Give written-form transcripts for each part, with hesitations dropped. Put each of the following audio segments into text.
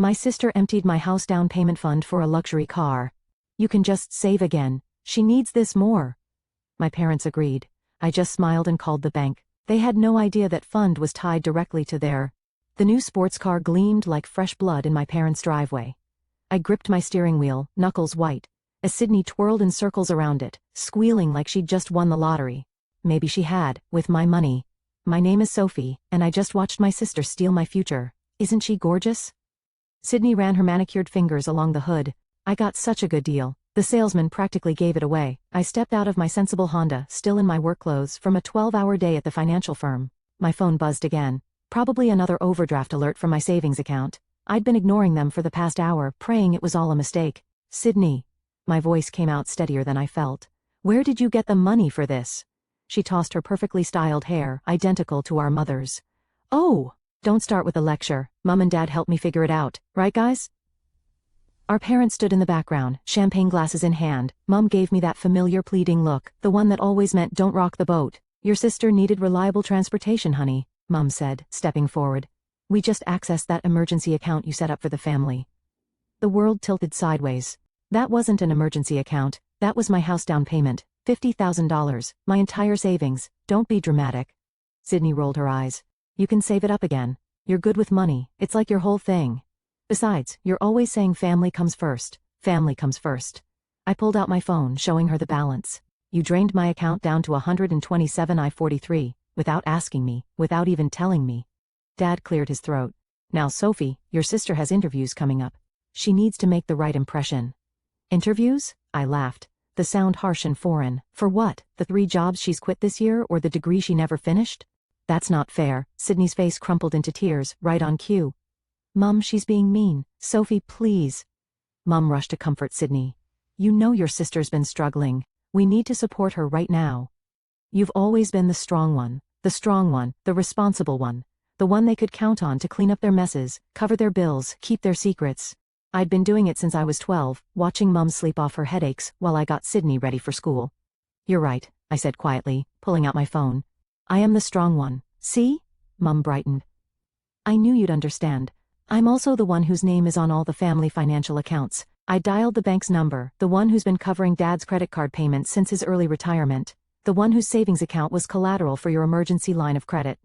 My sister emptied my house down payment fund for a luxury car. You can just save again. She needs this more. My parents agreed. I just smiled and called the bank. They had no idea that fund was tied directly to their. The new sports car gleamed like fresh blood in my parents' driveway. I gripped my steering wheel, knuckles white, as Sydney twirled in circles around it, squealing like she'd just won the lottery. Maybe she had, with my money. My name is Sophie, and I just watched my sister steal my future. Isn't she gorgeous? Sydney ran her manicured fingers along the hood. I got such a good deal. The salesman practically gave it away. I stepped out of my sensible Honda, still in my work clothes, from a 12-hour day at the financial firm. My phone buzzed again. Probably another overdraft alert from my savings account. I'd been ignoring them for the past hour, praying it was all a mistake. Sydney. My voice came out steadier than I felt. Where did you get the money for this? She tossed her perfectly styled hair, identical to our mother's. Oh! Don't start with a lecture. Mum and Dad helped me figure it out. Right, guys? Our parents stood in the background, champagne glasses in hand. Mum gave me that familiar pleading look, the one that always meant don't rock the boat. Your sister needed reliable transportation, honey, Mum said, stepping forward. We just accessed that emergency account you set up for the family. The world tilted sideways. That wasn't an emergency account. That was my house down payment. $50,000. My entire savings. Don't be dramatic. Sydney rolled her eyes. You can save it up again. You're good with money. It's like your whole thing. Besides, you're always saying family comes first. Family comes first. I pulled out my phone, showing her the balance. You drained my account down to 127 I-43, without asking me, without even telling me. Dad cleared his throat. Now Sophie, your sister has interviews coming up. She needs to make the right impression. Interviews? I laughed. The sound harsh and foreign. For what? The 3 jobs she's quit this year or the degree she never finished? That's not fair. Sydney's face crumpled into tears, right on cue. Mum, she's being mean. Sophie, please. Mum rushed to comfort Sydney. You know your sister's been struggling. We need to support her right now. You've always been the strong one, the responsible one, the one they could count on to clean up their messes, cover their bills, keep their secrets. I'd been doing it since I was 12, watching Mum sleep off her headaches while I got Sydney ready for school. You're right, I said quietly, pulling out my phone. I am the strong one. See? Mum brightened. I knew you'd understand. I'm also the one whose name is on all the family financial accounts. I dialed the bank's number, the one who's been covering Dad's credit card payments since his early retirement, the one whose savings account was collateral for your emergency line of credit.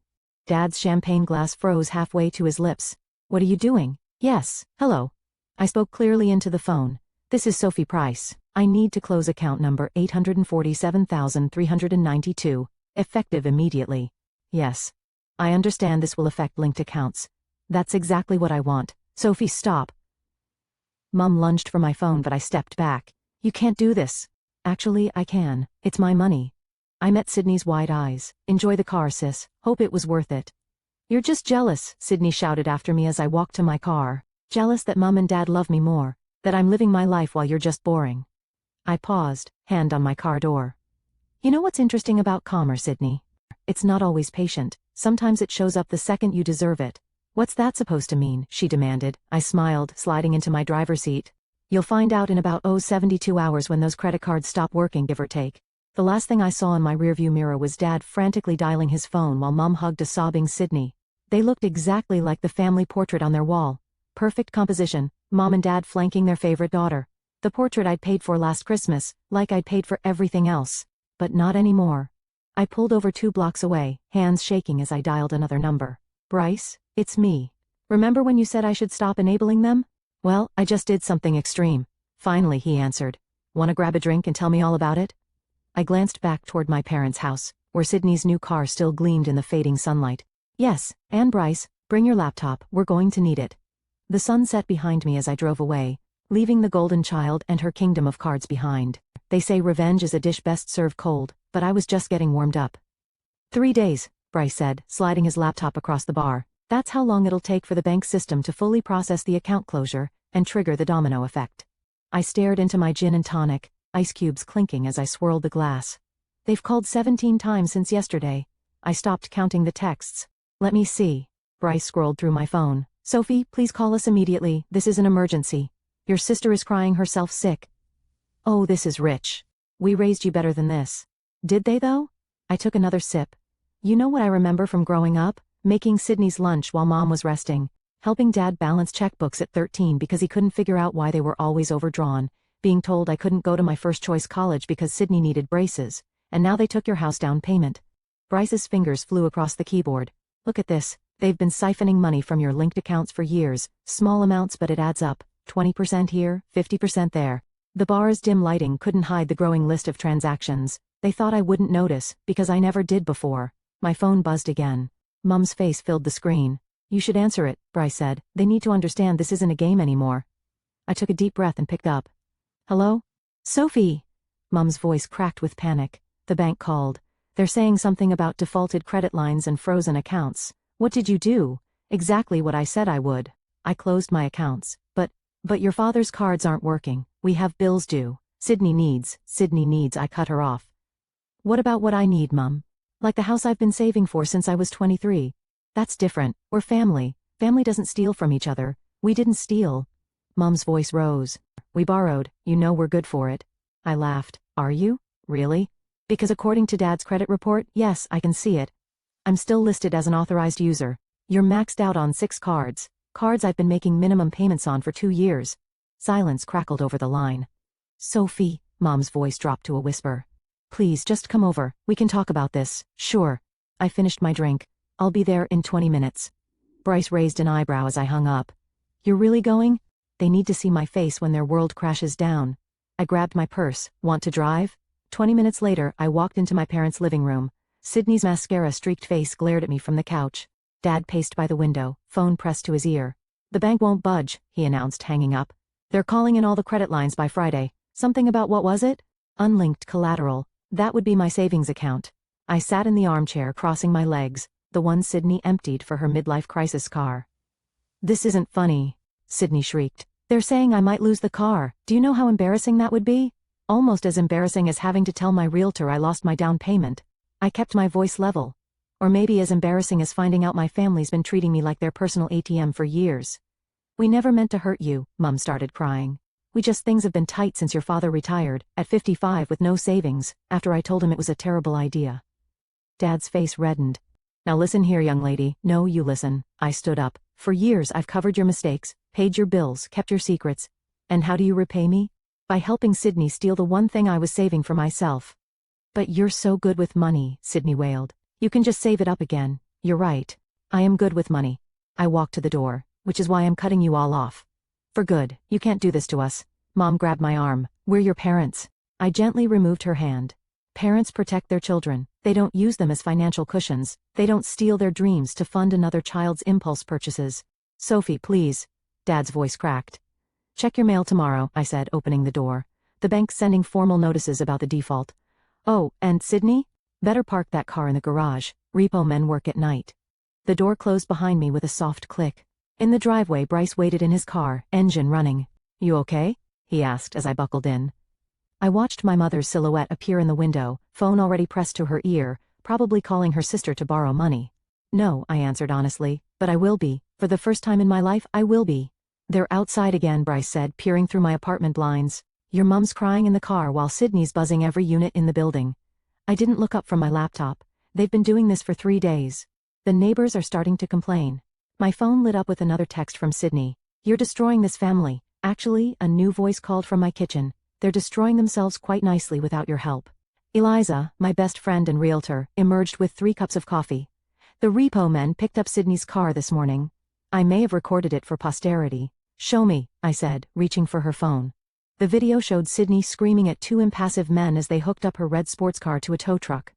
Dad's champagne glass froze halfway to his lips. What are you doing? Yes, hello. I spoke clearly into the phone. This is Sophie Price. I need to close account number 847,392, effective immediately. Yes. I understand this will affect linked accounts. That's exactly what I want. Sophie, stop. Mum lunged for my phone, but I stepped back. You can't do this. Actually, I can. It's my money. I met Sydney's wide eyes. Enjoy the car, sis. Hope it was worth it. You're just jealous, Sydney shouted after me as I walked to my car. Jealous that Mum and Dad love me more, that I'm living my life while you're just boring. I paused, hand on my car door. You know what's interesting about commerce, Sydney? It's not always patient. Sometimes it shows up the second you deserve it. What's that supposed to mean? She demanded. I smiled, sliding into my driver's seat. You'll find out in about 72 hours when those credit cards stop working, give or take. The last thing I saw in my rearview mirror was Dad frantically dialing his phone while Mum hugged a sobbing Sydney. They looked exactly like the family portrait on their wall. Perfect composition, Mom and Dad flanking their favorite daughter. The portrait I'd paid for last Christmas, like I'd paid for everything else. But not anymore. I pulled over 2 blocks away, hands shaking as I dialed another number. Bryce, it's me. Remember when you said I should stop enabling them? Well, I just did something extreme. Finally, he answered. Want to grab a drink and tell me all about it? I glanced back toward my parents' house, where Sydney's new car still gleamed in the fading sunlight. Yes, and Bryce, bring your laptop, we're going to need it. The sun set behind me as I drove away, leaving the golden child and her kingdom of cards behind. They say revenge is a dish best served cold, but I was just getting warmed up. 3 days, Bryce said, sliding his laptop across the bar. That's how long it'll take for the bank system to fully process the account closure and trigger the domino effect. I stared into my gin and tonic, ice cubes clinking as I swirled the glass. They've called 17 times since yesterday. I stopped counting the texts. Let me see. Bryce scrolled through my phone. Sophie, please call us immediately. This is an emergency. Your sister is crying herself sick. Oh, this is rich. We raised you better than this. Did they, though? I took another sip. You know what I remember from growing up? Making Sydney's lunch while Mom was resting. Helping Dad balance checkbooks at 13 because he couldn't figure out why they were always overdrawn, being told I couldn't go to my first-choice college because Sydney needed braces, and now they took your house down payment. Bryce's fingers flew across the keyboard. Look at this. They've been siphoning money from your linked accounts for years, small amounts but it adds up, 20% here, 50% there. The bar's dim lighting couldn't hide the growing list of transactions. They thought I wouldn't notice, because I never did before. My phone buzzed again. Mum's face filled the screen. You should answer it, Bryce said. They need to understand this isn't a game anymore. I took a deep breath and picked up. Hello? Sophie! Mum's voice cracked with panic. The bank called. They're saying something about defaulted credit lines and frozen accounts. What did you do? Exactly what I said I would. I closed my accounts. But your father's cards aren't working. We have bills due. Sydney needs, I cut her off. What about what I need, Mum? Like the house I've been saving for since I was 23. That's different. We're family. Family doesn't steal from each other. We didn't steal. Mum's voice rose. We borrowed. You know we're good for it. I laughed. Are you? Really? Because according to Dad's credit report, yes, I can see it. I'm still listed as an authorized user. You're maxed out on 6 cards. Cards I've been making minimum payments on for 2 years. Silence crackled over the line. Sophie, Mom's voice dropped to a whisper. Please just come over. We can talk about this. Sure. I finished my drink. I'll be there in 20 minutes. Bryce raised an eyebrow as I hung up. You're really going? They need to see my face when their world crashes down. I grabbed my purse. Want to drive? 20 minutes later, I walked into my parents' living room. Sydney's mascara-streaked face glared at me from the couch. Dad paced by the window, phone pressed to his ear. The bank won't budge, he announced, hanging up. They're calling in all the credit lines by Friday. Something about what was it? Unlinked collateral. That would be my savings account. I sat in the armchair crossing my legs, the one Sydney emptied for her midlife crisis car. This isn't funny, Sydney shrieked. They're saying I might lose the car. Do you know how embarrassing that would be? Almost as embarrassing as having to tell my realtor I lost my down payment. I kept my voice level. Or maybe as embarrassing as finding out my family's been treating me like their personal ATM for years. We never meant to hurt you, Mum started crying. Things have been tight since your father retired, at 55 with no savings, after I told him it was a terrible idea. Dad's face reddened. Now listen here, young lady. No, you listen. I stood up. For years I've covered your mistakes, paid your bills, kept your secrets. And how do you repay me? By helping Sydney steal the one thing I was saving for myself. But you're so good with money, Sydney wailed. You can just save it up again. You're right. I am good with money. I walked to the door, which is why I'm cutting you all off. For good, you can't do this to us. Mom grabbed my arm. We're your parents. I gently removed her hand. Parents protect their children. They don't use them as financial cushions. They don't steal their dreams to fund another child's impulse purchases. Sophie, please. Dad's voice cracked. Check your mail tomorrow, I said, opening the door. The bank's sending formal notices about the default. Oh, and Sydney? Better park that car in the garage. Repo men work at night. The door closed behind me with a soft click. In the driveway, Bryce waited in his car, engine running. You okay? He asked as I buckled in. I watched my mother's silhouette appear in the window, phone already pressed to her ear, probably calling her sister to borrow money. No, I answered honestly, but I will be. For the first time in my life, I will be. They're outside again, Bryce said, peering through my apartment blinds. Your mom's crying in the car while Sydney's buzzing every unit in the building. I didn't look up from my laptop. They've been doing this for 3 days. The neighbors are starting to complain. My phone lit up with another text from Sydney. You're destroying this family. Actually, a new voice called from my kitchen. They're destroying themselves quite nicely without your help. Eliza, my best friend and realtor, emerged with 3 cups of coffee. The repo men picked up Sydney's car this morning. I may have recorded it for posterity. Show me, I said, reaching for her phone. The video showed Sydney screaming at 2 impassive men as they hooked up her red sports car to a tow truck.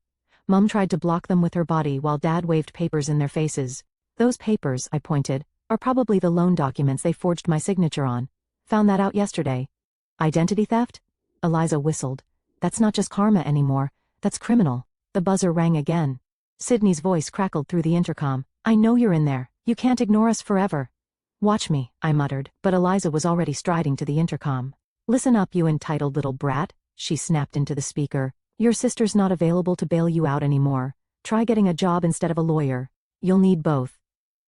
Mum tried to block them with her body while Dad waved papers in their faces. Those papers, I pointed, are probably the loan documents they forged my signature on. Found that out yesterday. Identity theft? Eliza whistled. That's not just karma anymore. That's criminal. The buzzer rang again. Sydney's voice crackled through the intercom. I know you're in there. You can't ignore us forever. Watch me, I muttered, but Eliza was already striding to the intercom. Listen up, you entitled little brat, she snapped into the speaker. Your sister's not available to bail you out anymore. Try getting a job instead of a lawyer. You'll need both.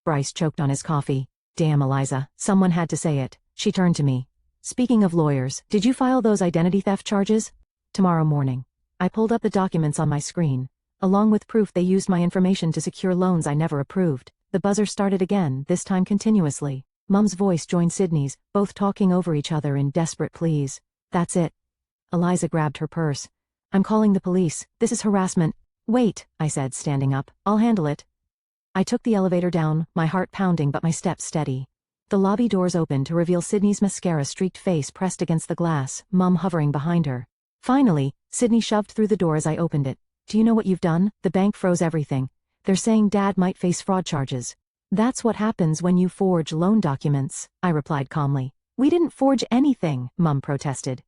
Bryce choked on his coffee. Damn, Eliza, someone had to say it. She turned to me. Speaking of lawyers, did you file those identity theft charges? Tomorrow morning. I pulled up the documents on my screen. Along with proof they used my information to secure loans I never approved. The buzzer started again, this time continuously. Mum's voice joined Sydney's, both talking over each other in desperate pleas. That's it. Eliza grabbed her purse. I'm calling the police. This is harassment. Wait, I said, standing up. I'll handle it. I took the elevator down, my heart pounding but my steps steady. The lobby doors opened to reveal Sydney's mascara-streaked face pressed against the glass, Mum hovering behind her. Finally, Sydney shoved through the door as I opened it. Do you know what you've done? The bank froze everything. They're saying Dad might face fraud charges. That's what happens when you forge loan documents, I replied calmly. We didn't forge anything, Mum protested.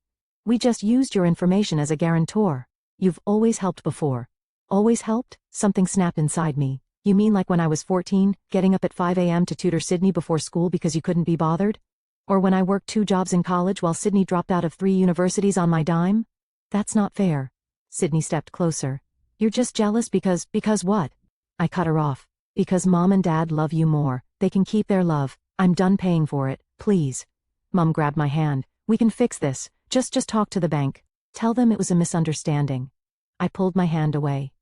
We just used your information as a guarantor. You've always helped before. Always helped? Something snapped inside me. You mean like when I was 14, getting up at 5 a.m. to tutor Sydney before school because you couldn't be bothered? Or when I worked 2 jobs in college while Sydney dropped out of 3 universities on my dime? That's not fair. Sydney stepped closer. You're just jealous because what? I cut her off. Because Mom and Dad love you more. They can keep their love. I'm done paying for it, please. Mum grabbed my hand. We can fix this. Just talk to the bank. Tell them it was a misunderstanding. I pulled my hand away.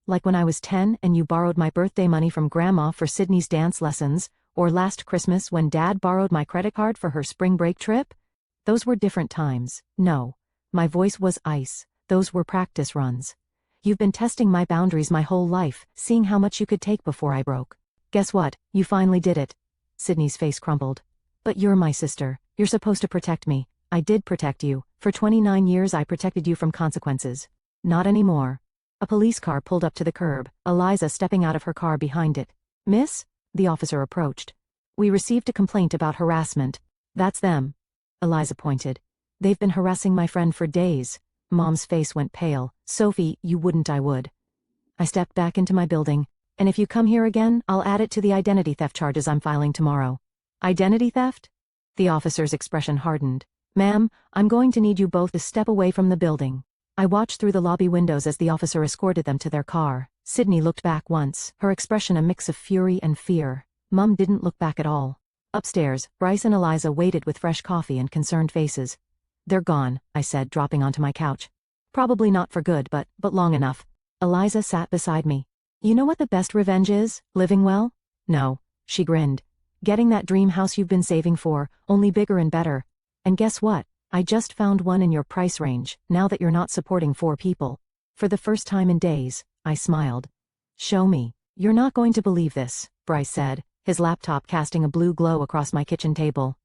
Like when I was 10 and you borrowed my birthday money from Grandma for Sydney's dance lessons, or last Christmas when Dad borrowed my credit card for her spring break trip? Those were different times. No. My voice was ice. Those were practice runs. You've been testing my boundaries my whole life, seeing how much you could take before I broke. Guess what? You finally did it. Sydney's face crumbled. But you're my sister. You're supposed to protect me. I did protect you. For 29 years I protected you from consequences. Not anymore. A police car pulled up to the curb, Eliza stepping out of her car behind it. Miss? The officer approached. We received a complaint about harassment. That's them. Eliza pointed. They've been harassing my friend for days. Mom's face went pale. Sophie, you wouldn't, I would. I stepped back into my building. And if you come here again, I'll add it to the identity theft charges I'm filing tomorrow. Identity theft? The officer's expression hardened. Ma'am, I'm going to need you both to step away from the building. I watched through the lobby windows as the officer escorted them to their car. Sydney looked back once, her expression a mix of fury and fear. Mum didn't look back at all. Upstairs, Bryce and Eliza waited with fresh coffee and concerned faces. They're gone, I said, dropping onto my couch. Probably not for good, but long enough. Eliza sat beside me. You know what the best revenge is? Living well? No. She grinned. Getting that dream house you've been saving for, only bigger and better. And guess what? I just found one in your price range, now that you're not supporting 4 people. For the first time in days, I smiled. Show me. You're not going to believe this, Bryce said, his laptop casting a blue glow across my kitchen table.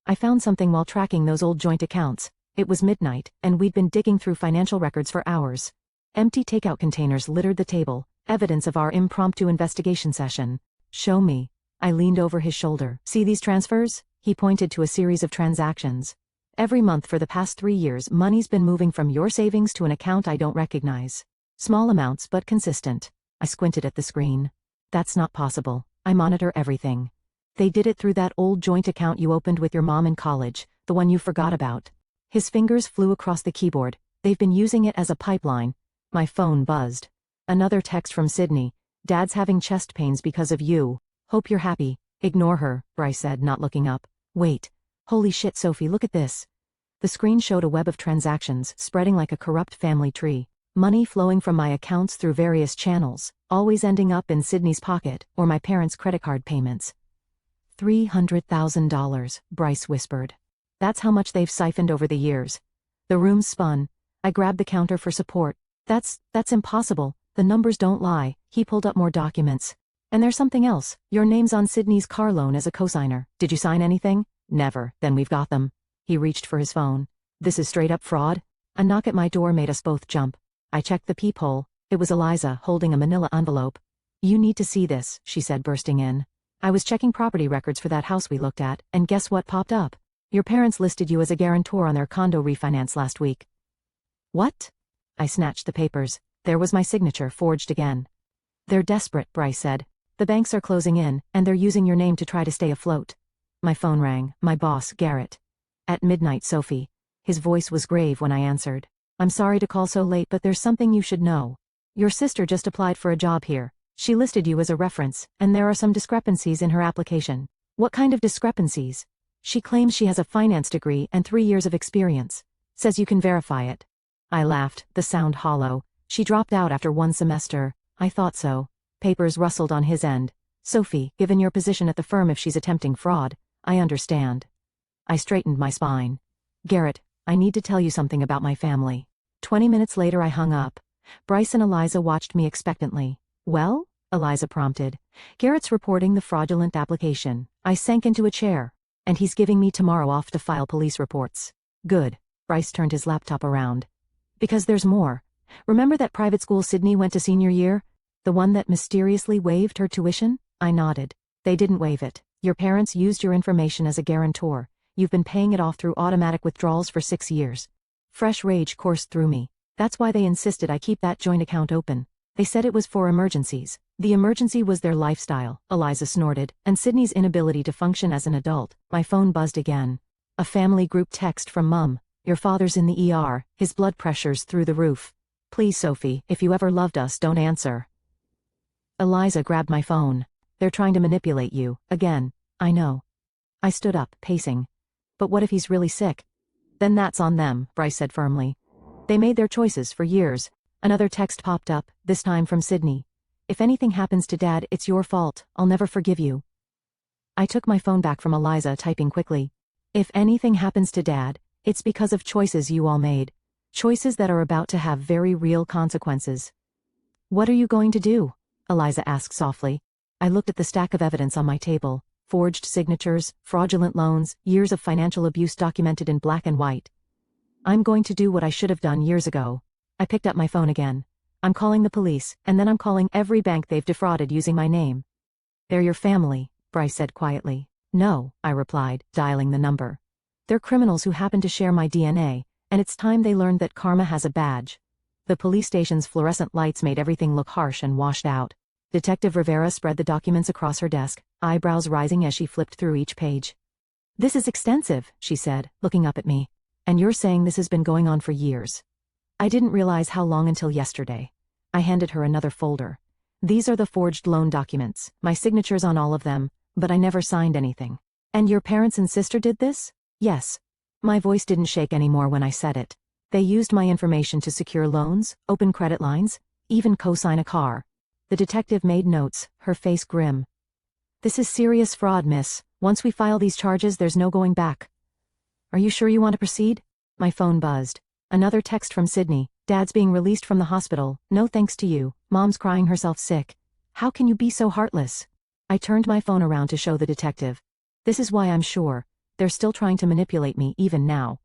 I found something while tracking those old joint accounts. It was midnight, and we'd been digging through financial records for hours. Empty takeout containers littered the table, evidence of our impromptu investigation session. Show me. I leaned over his shoulder. See these transfers? He pointed to a series of transactions. Every month for the past 3 years, money's been moving from your savings to an account I don't recognize. Small amounts, but consistent. I squinted at the screen. That's not possible. I monitor everything. They did it through that old joint account you opened with your mom in college, the one you forgot about. His fingers flew across the keyboard. They've been using it as a pipeline. My phone buzzed. Another text from Sydney. Dad's having chest pains because of you. Hope you're happy. Ignore her, Bryce said, not looking up. Wait. Holy shit, Sophie, look at this. The screen showed a web of transactions, spreading like a corrupt family tree. Money flowing from my accounts through various channels, always ending up in Sydney's pocket, or my parents' credit card payments. $300,000, Bryce whispered. That's how much they've siphoned over the years. The room spun. I grabbed the counter for support. That's impossible. The numbers don't lie. He pulled up more documents. And there's something else. Your name's on Sydney's car loan as a cosigner. Did you sign anything? Never. Then we've got them. He reached for his phone. This is straight up fraud? A knock at my door made us both jump. I checked the peephole. It was Eliza, holding a manila envelope. You need to see this, she said, bursting in. I was checking property records for that house we looked at, and guess what popped up? Your parents listed you as a guarantor on their condo refinance last week. What? I snatched the papers. There was my signature, forged again. They're desperate, Bryce said. The banks are closing in, and they're using your name to try to stay afloat. My phone rang. My boss, Garrett. At midnight, Sophie. His voice was grave when I answered. I'm sorry to call so late, but there's something you should know. Your sister just applied for a job here. She listed you as a reference, and there are some discrepancies in her application. What kind of discrepancies? She claims she has a finance degree and 3 years of experience. Says you can verify it. I laughed, the sound hollow. She dropped out after 1 semester. I thought so. Papers rustled on his end. Sophie, given your position at the firm, if she's attempting fraud, I understand. I straightened my spine. Garrett, I need to tell you something about my family. 20 minutes later I hung up. Bryce and Eliza watched me expectantly. Well? Eliza prompted. Garrett's reporting the fraudulent application. I sank into a chair. And he's giving me tomorrow off to file police reports. Good. Bryce turned his laptop around. Because there's more. Remember that private school Sydney went to senior year? The one that mysteriously waived her tuition? I nodded. They didn't waive it. Your parents used your information as a guarantor. You've been paying it off through automatic withdrawals for 6 years. Fresh rage coursed through me. That's why they insisted I keep that joint account open. They said it was for emergencies. The emergency was their lifestyle, Eliza snorted, and Sydney's inability to function as an adult. My phone buzzed again. A family group text from Mum. Your father's in the ER, his blood pressure's through the roof. Please, Sophie, if you ever loved us, don't answer. Eliza grabbed my phone. They're trying to manipulate you, again. I know. I stood up, pacing. But what if he's really sick? Then that's on them, Bryce said firmly. They made their choices for years. Another text popped up, this time from Sydney. If anything happens to Dad, it's your fault. I'll never forgive you. I took my phone back from Eliza, typing quickly. If anything happens to Dad, it's because of choices you all made. Choices that are about to have very real consequences. What are you going to do? Eliza asked softly. I looked at the stack of evidence on my table. Forged signatures, fraudulent loans, years of financial abuse documented in black and white. I'm going to do what I should have done years ago. I picked up my phone again. I'm calling the police, and then I'm calling every bank they've defrauded using my name. They're your family, Bryce said quietly. No, I replied, dialing the number. They're criminals who happen to share my DNA, and it's time they learned that karma has a badge. The police station's fluorescent lights made everything look harsh and washed out. Detective Rivera spread the documents across her desk, eyebrows rising as she flipped through each page. This is extensive, she said, looking up at me. And you're saying this has been going on for years. I didn't realize how long until yesterday. I handed her another folder. These are the forged loan documents, my signature's on all of them, but I never signed anything. And your parents and sister did this? Yes. My voice didn't shake anymore when I said it. They used my information to secure loans, open credit lines, even co-sign a car. The detective made notes, her face grim. This is serious fraud, miss. Once we file these charges, there's no going back. Are you sure you want to proceed? My phone buzzed. Another text from Sydney. Dad's being released from the hospital. No thanks to you. Mom's crying herself sick. How can you be so heartless? I turned my phone around to show the detective. This is why I'm sure. They're still trying to manipulate me even now.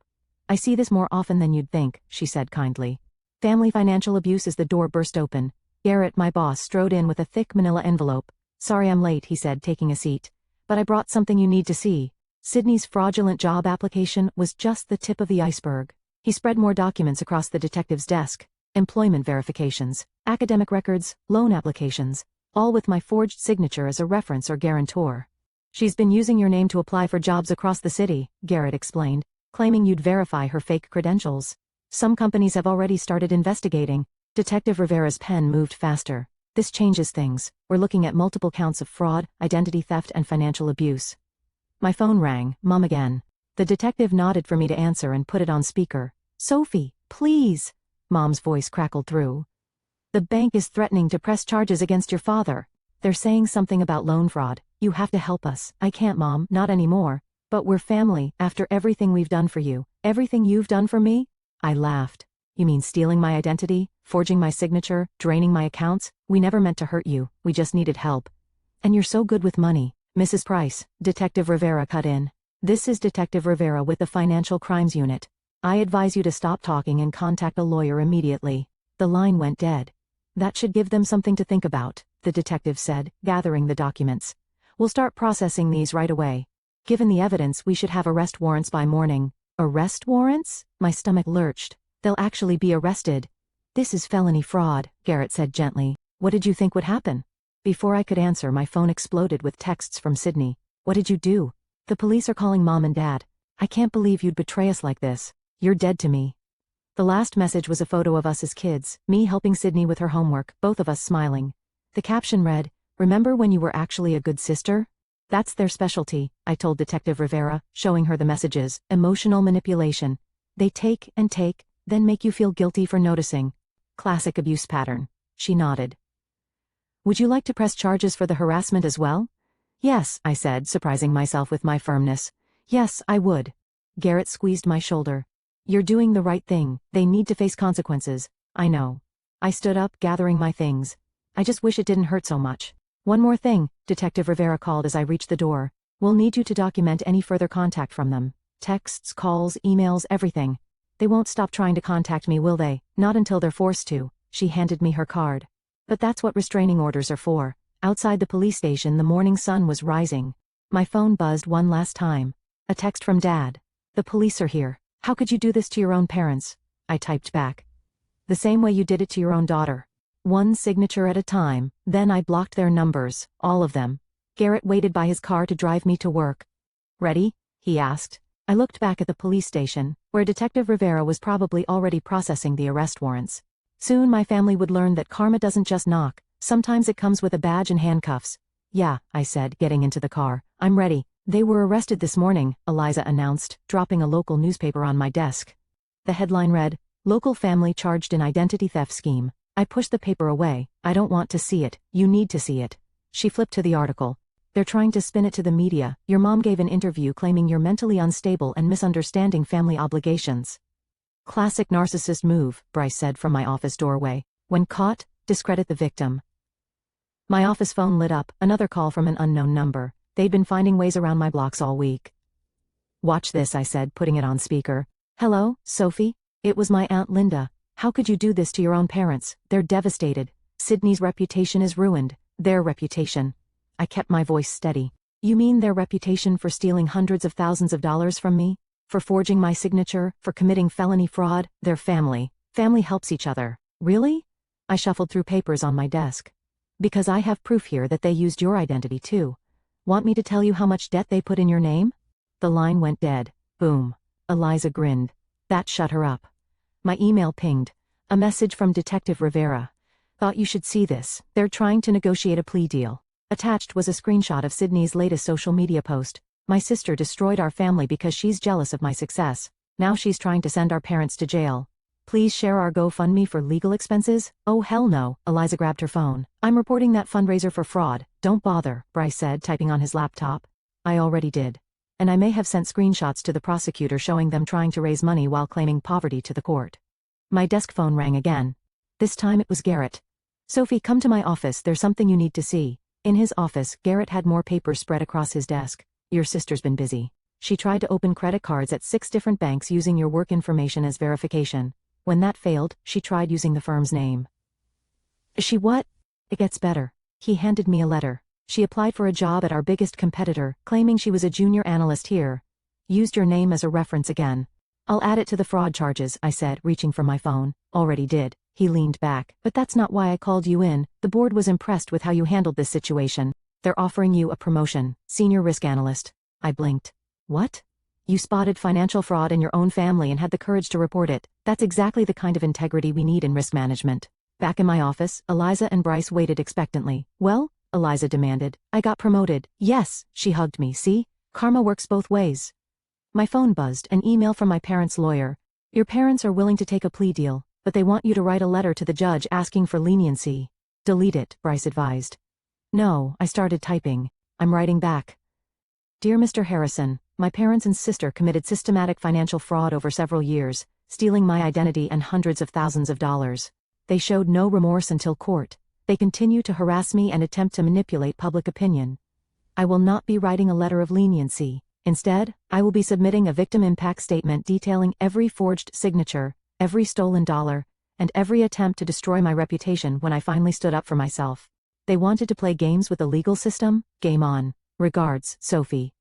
I see this more often than you'd think, she said kindly. Family financial abuse. As the door burst open, Garrett, my boss, strode in with a thick manila envelope. Sorry I'm late, he said, taking a seat. But I brought something you need to see. Sydney's fraudulent job application was just the tip of the iceberg. He spread more documents across the detective's desk. Employment verifications, academic records, loan applications, all with my forged signature as a reference or guarantor. She's been using your name to apply for jobs across the city, Garrett explained, claiming you'd verify her fake credentials. Some companies have already started investigating. Detective Rivera's pen moved faster. This changes things. We're looking at multiple counts of fraud, identity theft, and financial abuse. My phone rang, Mom again. The detective nodded for me to answer and put it on speaker. Sophie, please. Mom's voice crackled through. The bank is threatening to press charges against your father. They're saying something about loan fraud. You have to help us. I can't, Mom, not anymore. But we're family, after everything we've done for you. Everything you've done for me? I laughed. You mean stealing my identity, forging my signature, draining my accounts? We never meant to hurt you, we just needed help. And you're so good with money. Mrs. Price, Detective Rivera cut in. This is Detective Rivera with the Financial Crimes Unit. I advise you to stop talking and contact a lawyer immediately. The line went dead. That should give them something to think about, the detective said, gathering the documents. We'll start processing these right away. Given the evidence, we should have arrest warrants by morning. Arrest warrants? My stomach lurched. They'll actually be arrested. This is felony fraud, Garrett said gently. What did you think would happen? Before I could answer, my phone exploded with texts from Sydney. What did you do? The police are calling Mom and Dad. I can't believe you'd betray us like this. You're dead to me. The last message was a photo of us as kids, me helping Sydney with her homework, both of us smiling. The caption read, "Remember when you were actually a good sister?" That's their specialty, I told Detective Rivera, showing her the messages. Emotional manipulation. They take and take, then make you feel guilty for noticing. Classic abuse pattern. She nodded. Would you like to press charges for the harassment as well? Yes, I said, surprising myself with my firmness. Yes, I would. Garrett squeezed my shoulder. You're doing the right thing. They need to face consequences. I know. I stood up, gathering my things. I just wish it didn't hurt so much. One more thing, Detective Rivera called as I reached the door. We'll need you to document any further contact from them. Texts, calls, emails, everything. They won't stop trying to contact me, will they? Not until they're forced to. She handed me her card. But that's what restraining orders are for. Outside the police station, the morning sun was rising. My phone buzzed one last time. A text from Dad. The police are here. How could you do this to your own parents? I typed back. The same way you did it to your own daughter. One signature at a time, then I blocked their numbers, all of them. Garrett waited by his car to drive me to work. Ready? He asked. I looked back at the police station, where Detective Rivera was probably already processing the arrest warrants. Soon my family would learn that karma doesn't just knock, sometimes it comes with a badge and handcuffs. Yeah, I said, getting into the car. I'm ready. They were arrested this morning, Eliza announced, dropping a local newspaper on my desk. The headline read, Local family charged in identity theft scheme. I pushed the paper away. I don't want to see it. You need to see it. She flipped to the article. They're trying to spin it to the media. Your mom gave an interview claiming you're mentally unstable and misunderstanding family obligations. Classic narcissist move, Bryce said from my office doorway. When caught, discredit the victim. My office phone lit up, another call from an unknown number. They'd been finding ways around my blocks all week. Watch this, I said, putting it on speaker. Hello, Sophie? It was my Aunt Linda. How could you do this to your own parents? They're devastated. Sydney's reputation is ruined. Their reputation. I kept my voice steady. You mean their reputation for stealing hundreds of thousands of dollars from me? For forging my signature? For committing felony fraud? Their family. Family helps each other. Really? I shuffled through papers on my desk. Because I have proof here that they used your identity too. Want me to tell you how much debt they put in your name? The line went dead. Boom. Eliza grinned. That shut her up. My email pinged. A message from Detective Rivera. Thought you should see this. They're trying to negotiate a plea deal. Attached was a screenshot of Sydney's latest social media post. My sister destroyed our family because she's jealous of my success. Now she's trying to send our parents to jail. Please share our GoFundMe for legal expenses? Oh hell no, Eliza grabbed her phone. I'm reporting that fundraiser for fraud. Don't bother, Bryce said, typing on his laptop. I already did. And I may have sent screenshots to the prosecutor showing them trying to raise money while claiming poverty to the court. My desk phone rang again. This time it was Garrett. Sophie, come to my office, there's something you need to see. In his office, Garrett had more papers spread across his desk. Your sister's been busy. She tried to open credit cards at 6 different banks using your work information as verification. When that failed, she tried using the firm's name. She what? It gets better. He handed me a letter. She applied for a job at our biggest competitor, claiming she was a junior analyst here. Used your name as a reference again. I'll add it to the fraud charges, I said, reaching for my phone. Already did. He leaned back. But that's not why I called you in. The board was impressed with how you handled this situation. They're offering you a promotion, senior risk analyst. I blinked. What? You spotted financial fraud in your own family and had the courage to report it. That's exactly the kind of integrity we need in risk management. Back in my office, Eliza and Bryce waited expectantly. Well? Eliza demanded. I got promoted. Yes, she hugged me. See? Karma works both ways. My phone buzzed, an email from my parents' lawyer. Your parents are willing to take a plea deal, but they want you to write a letter to the judge asking for leniency. Delete it, Bryce advised. No, I started typing. I'm writing back. Dear Mr. Harrison, my parents and sister committed systematic financial fraud over several years, stealing my identity and hundreds of thousands of dollars. They showed no remorse until court. They continue to harass me and attempt to manipulate public opinion. I will not be writing a letter of leniency. Instead, I will be submitting a victim impact statement detailing every forged signature, every stolen dollar, and every attempt to destroy my reputation when I finally stood up for myself. They wanted to play games with the legal system? Game on. Regards, Sophie.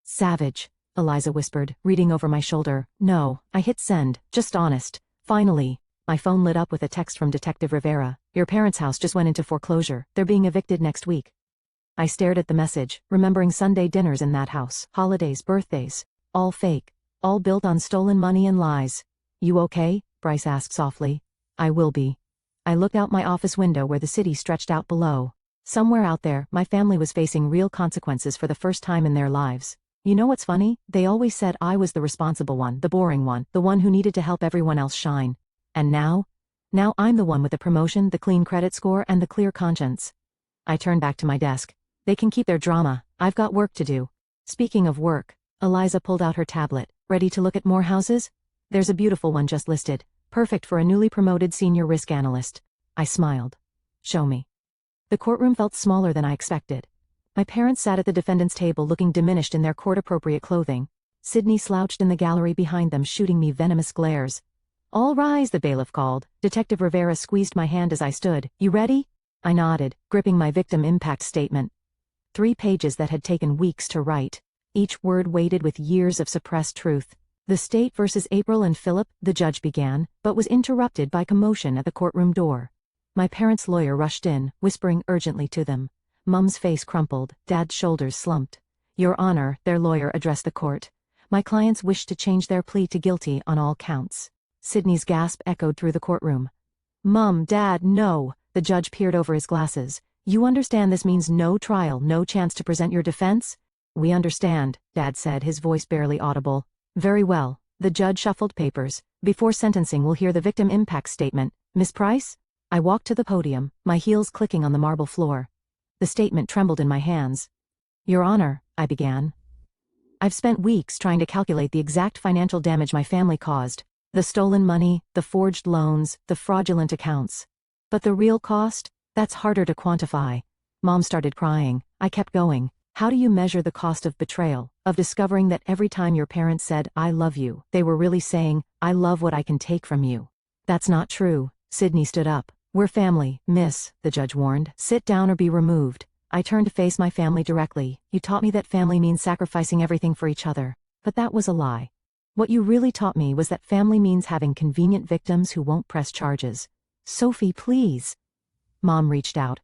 Savage, Eliza whispered, reading over my shoulder. No, I hit send, just honest. Finally. My phone lit up with a text from Detective Rivera. Your parents' house just went into foreclosure. They're being evicted next week. I stared at the message, remembering Sunday dinners in that house, holidays, birthdays. All fake. All built on stolen money and lies. You okay? Bryce asked softly. I will be. I looked out my office window where the city stretched out below. Somewhere out there, my family was facing real consequences for the first time in their lives. You know what's funny? They always said I was the responsible one, the boring one, the one who needed to help everyone else shine. And now? Now I'm the one with the promotion, the clean credit score, and the clear conscience. I turned back to my desk. They can keep their drama, I've got work to do. Speaking of work, Eliza pulled out her tablet. Ready to look at more houses? There's a beautiful one just listed, perfect for a newly promoted senior risk analyst. I smiled. Show me. The courtroom felt smaller than I expected. My parents sat at the defendant's table looking diminished in their court-appropriate clothing. Sydney slouched in the gallery behind them, shooting me venomous glares. All rise, the bailiff called. Detective Rivera squeezed my hand as I stood. You ready? I nodded, gripping my victim impact statement. 3 pages that had taken weeks to write. Each word weighted with years of suppressed truth. The state versus April and Philip, the judge began, but was interrupted by commotion at the courtroom door. My parents' lawyer rushed in, whispering urgently to them. Mum's face crumpled, Dad's shoulders slumped. Your Honor, their lawyer addressed the court. My clients wish to change their plea to guilty on all counts. Sydney's gasp echoed through the courtroom. Mum, Dad, no. The judge peered over his glasses. You understand this means no trial, no chance to present your defense? We understand, Dad said, his voice barely audible. Very well. The judge shuffled papers. Before sentencing, we'll hear the victim impact statement. Miss Price? I walked to the podium, my heels clicking on the marble floor. The statement trembled in my hands. Your Honor, I began. I've spent weeks trying to calculate the exact financial damage my family caused. The stolen money, the forged loans, the fraudulent accounts. But the real cost? That's harder to quantify. Mom started crying. I kept going. How do you measure the cost of betrayal, of discovering that every time your parents said, I love you, they were really saying, I love what I can take from you? That's not true. Sydney stood up. We're family, miss, the judge warned. Sit down or be removed. I turned to face my family directly. You taught me that family means sacrificing everything for each other. But that was a lie. What you really taught me was that family means having convenient victims who won't press charges. Sophie, please. Mom reached out.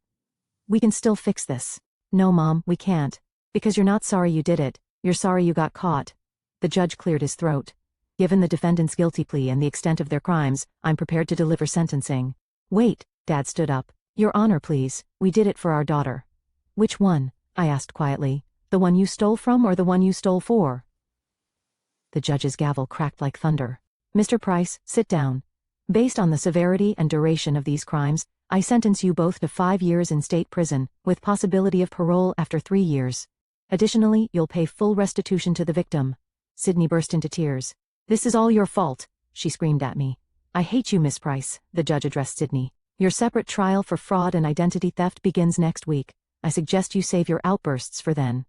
We can still fix this. No, Mom, we can't. Because you're not sorry you did it. You're sorry you got caught. The judge cleared his throat. Given the defendant's guilty plea and the extent of their crimes, I'm prepared to deliver sentencing. Wait, Dad stood up. Your Honor, please. We did it for our daughter. Which one? I asked quietly. The one you stole from or the one you stole for? The judge's gavel cracked like thunder. Mr. Price, sit down. Based on the severity and duration of these crimes, I sentence you both to 5 years in state prison, with possibility of parole after 3 years. Additionally, you'll pay full restitution to the victim. Sydney burst into tears. This is all your fault, she screamed at me. I hate you, Miss Price, the judge addressed Sydney. Your separate trial for fraud and identity theft begins next week. I suggest you save your outbursts for then.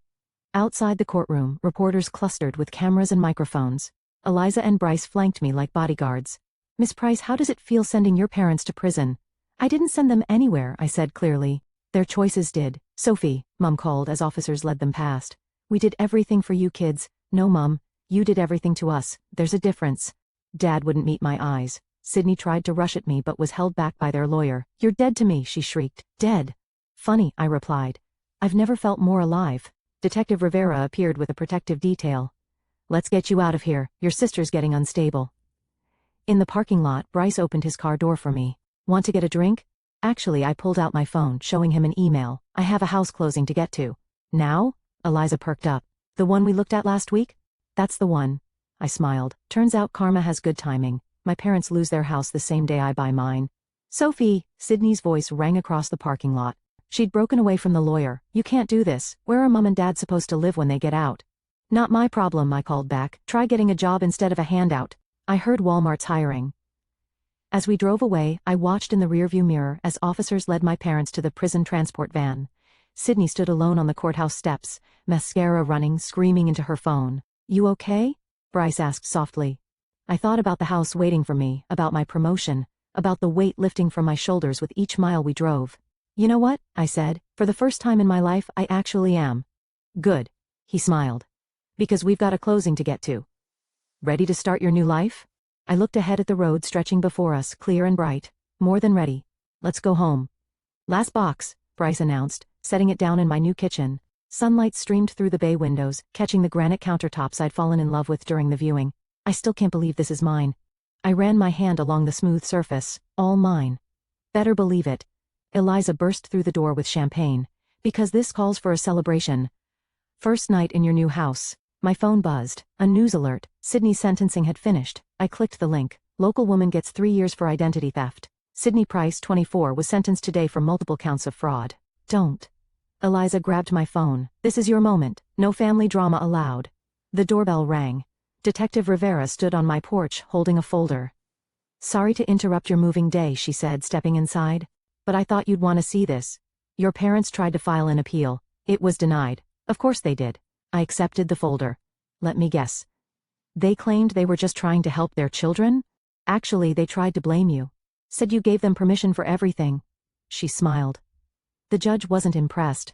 Outside the courtroom, reporters clustered with cameras and microphones. Eliza and Bryce flanked me like bodyguards. Miss Price, how does it feel sending your parents to prison? I didn't send them anywhere, I said clearly. Their choices did. Sophie, Mum called as officers led them past. We did everything for you kids. No, Mum, you did everything to us. There's a difference. Dad wouldn't meet my eyes. Sydney tried to rush at me but was held back by their lawyer. You're dead to me, she shrieked. Dead. Funny, I replied. I've never felt more alive. Detective Rivera appeared with a protective detail. Let's get you out of here. Your sister's getting unstable. In the parking lot, Bryce opened his car door for me. Want to get a drink? Actually, I pulled out my phone, showing him an email. I have a house closing to get to. Now? Eliza perked up. The one we looked at last week? That's the one. I smiled. Turns out karma has good timing. My parents lose their house the same day I buy mine. Sophie, Sydney's voice rang across the parking lot. She'd broken away from the lawyer. You can't do this. Where are Mum and Dad supposed to live when they get out? Not my problem, I called back. Try getting a job instead of a handout. I heard Walmart's hiring. As we drove away, I watched in the rearview mirror as officers led my parents to the prison transport van. Sydney stood alone on the courthouse steps, mascara running, screaming into her phone. You okay? Bryce asked softly. I thought about the house waiting for me, about my promotion, about the weight lifting from my shoulders with each mile we drove. You know what? I said. For the first time in my life, I actually am. Good. He smiled. Because we've got a closing to get to. Ready to start your new life? I looked ahead at the road stretching before us, clear and bright. More than ready. Let's go home. Last box, Bryce announced, setting it down in my new kitchen. Sunlight streamed through the bay windows, catching the granite countertops I'd fallen in love with during the viewing. I still can't believe this is mine. I ran my hand along the smooth surface. All mine. Better believe it. Eliza burst through the door with champagne. Because this calls for a celebration. First night in your new house. My phone buzzed. A news alert. Sydney's sentencing had finished. I clicked the link. Local woman gets 3 years for identity theft. Sydney Price, 24, was sentenced today for multiple counts of fraud. Don't. Eliza grabbed my phone. This is your moment. No family drama allowed. The doorbell rang. Detective Rivera stood on my porch holding a folder. Sorry to interrupt your moving day, she said, stepping inside. But I thought you'd want to see this. Your parents tried to file an appeal. It was denied. Of course they did. I accepted the folder. Let me guess. They claimed they were just trying to help their children? Actually, they tried to blame you. Said you gave them permission for everything. She smiled. The judge wasn't impressed.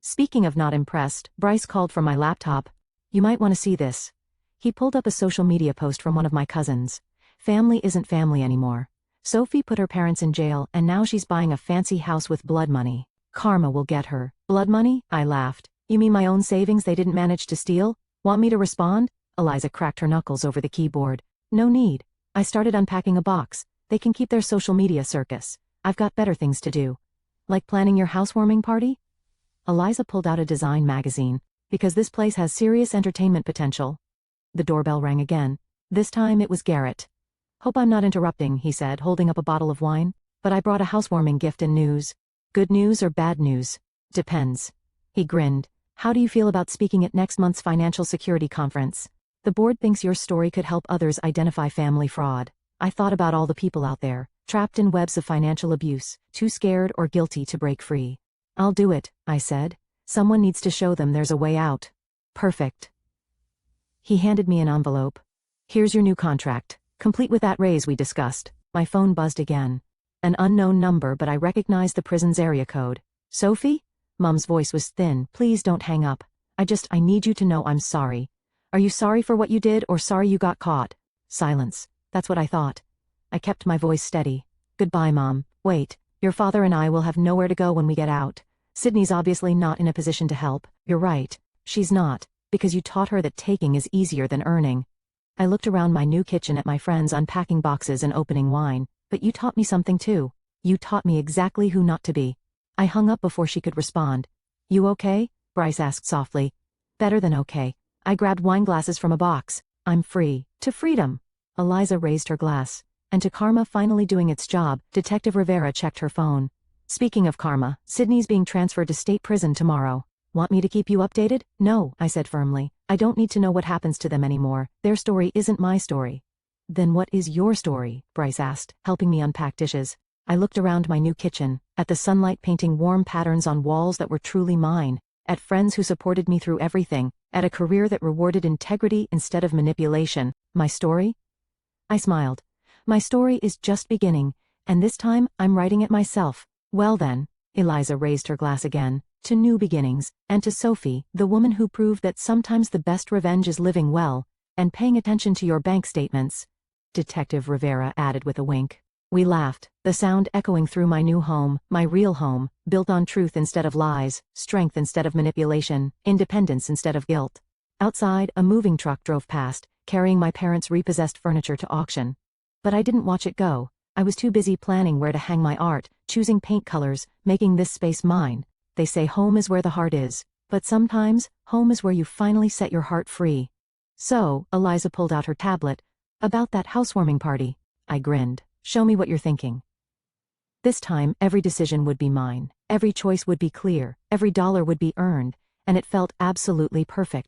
Speaking of not impressed, Bryce called from my laptop. You might want to see this. He pulled up a social media post from one of my cousins. Family isn't family anymore. Sophie put her parents in jail and now she's buying a fancy house with blood money. Karma will get her. Blood money? I laughed. You mean my own savings they didn't manage to steal? Want me to respond? Eliza cracked her knuckles over the keyboard. No need. I started unpacking a box. They can keep their social media circus. I've got better things to do. Like planning your housewarming party? Eliza pulled out a design magazine. Because this place has serious entertainment potential. The doorbell rang again. This time it was Garrett. Hope I'm not interrupting, he said, holding up a bottle of wine. But I brought a housewarming gift and news. Good news or bad news? Depends. He grinned. How do you feel about speaking at next month's financial security conference? The board thinks your story could help others identify family fraud. I thought about all the people out there, trapped in webs of financial abuse, too scared or guilty to break free. I'll do it, I said. Someone needs to show them there's a way out. Perfect. He handed me an envelope. Here's your new contract, complete with that raise we discussed. My phone buzzed again. An unknown number, but I recognized the prison's area code. Sophie? Mum's voice was thin. Please don't hang up. I need you to know I'm sorry. Are you sorry for what you did or sorry you got caught? Silence. That's what I thought. I kept my voice steady. Goodbye, Mom. Wait. Your father and I will have nowhere to go when we get out. Sydney's obviously not in a position to help. You're right. She's not, because you taught her that taking is easier than earning. I looked around my new kitchen at my friends unpacking boxes and opening wine. But you taught me something too. You taught me exactly who not to be. I hung up before she could respond. You okay? Bryce asked softly. Better than okay. I grabbed wine glasses from a box. I'm free. To freedom. Eliza raised her glass. And to karma finally doing its job, Detective Rivera checked her phone. Speaking of karma, Sydney's being transferred to state prison tomorrow. Want me to keep you updated? No, I said firmly. I don't need to know what happens to them anymore. Their story isn't my story. Then what is your story? Bryce asked, helping me unpack dishes. I looked around my new kitchen, at the sunlight painting warm patterns on walls that were truly mine, at friends who supported me through everything, at a career that rewarded integrity instead of manipulation. My story? I smiled. My story is just beginning, and this time I'm writing it myself. Well then, Eliza raised her glass again, to new beginnings, and to Sophie, the woman who proved that sometimes the best revenge is living well, and paying attention to your bank statements. Detective Rivera added with a wink. We laughed, the sound echoing through my new home, my real home, built on truth instead of lies, strength instead of manipulation, independence instead of guilt. Outside, a moving truck drove past, carrying my parents' repossessed furniture to auction. But I didn't watch it go. I was too busy planning where to hang my art, choosing paint colors, making this space mine. They say home is where the heart is, but sometimes, home is where you finally set your heart free. So, Eliza pulled out her tablet. About that housewarming party. I grinned. Show me what you're thinking. This time, every decision would be mine. Every choice would be clear. Every dollar would be earned. And it felt absolutely perfect.